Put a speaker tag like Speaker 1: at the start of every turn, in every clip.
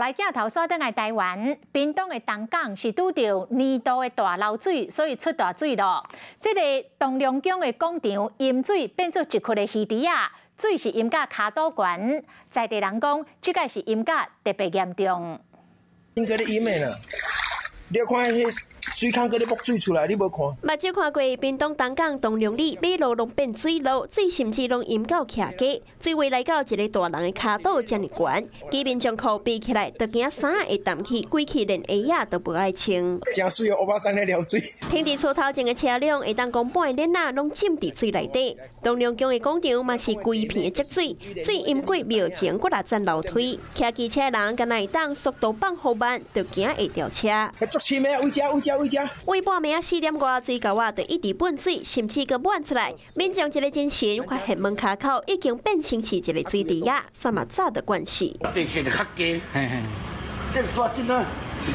Speaker 1: 来镜头锁定来台湾，屏东的东港是拄到年度的大漏水，所以出大水咯。这个东龙宫的广场淹水变做一窟的鱼池啊，水是淹到骹肚悬。在地人讲，这个是淹到特别严重。
Speaker 2: 应该咧淹的啦，你看迄水坑搁咧冒水出来，你无看？
Speaker 3: 目睭看过屏东东港东龙里马路拢变水路，水甚至拢淹到徛街，水位来到一个大人的骹肚这么悬，基本将裤比起来，就惊衫会澹起，规气连鞋啊都不爱穿。
Speaker 2: 真水哦，欧巴桑咧撩水。
Speaker 3: 停伫厝头前的车辆会当讲半个脸拢浸伫水内底。东龙宫的广场嘛是规片的积水，水淹过庙前骨力站楼梯，骑机车人敢若会当速度放好慢，就惊会掉车。
Speaker 2: 足深的，为遮。
Speaker 3: 为半暝4点外，水沟啊就一直喷水，甚至个满出来。民众一个精神，发现门卡口已经变成是一个水池啊，算嘛早的关系。
Speaker 4: 地势就较低，这说真啊，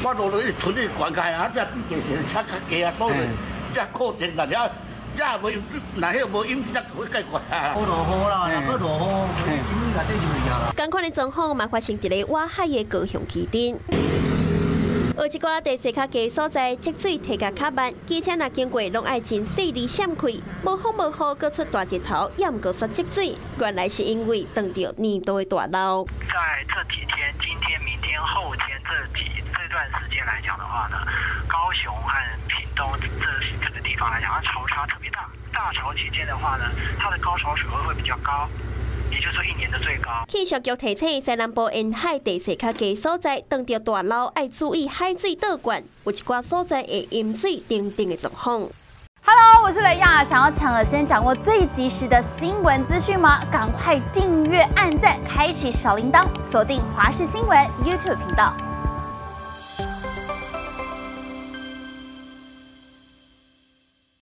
Speaker 4: 我落落去屯里灌开啊，这地势较低啊，所以这可定啦，这无那迄无淹，这会解决啊。好落雨啦，若落雨，淹内底就袂啦。同款的状况嘛发生伫咧外海的高雄基镇。有一寡地势较低所在，积水提较较慢，机车若经过，拢爱真细力闪开，无风无雨，搁出大日头，也毋过说积水，原来是因为撞到年度的大漏。
Speaker 5: 在这几天，今天、明天、后天这段时间来讲的话呢，高雄和屏东这个地方来讲，它潮差特别大。大潮期间的话呢，它的高潮水位会比较高。也就是说，1年的最高。
Speaker 3: 气象局提醒，西南部沿海地势较低所在，撞到大漏，要注意海水倒灌，有一寡所在会淹水等等的状况。
Speaker 6: Hello， 我是雷亚，想要抢先掌握最及时的新闻资讯吗？赶快订阅、按赞、开启小铃铛，锁定华视新闻 YouTube 频道。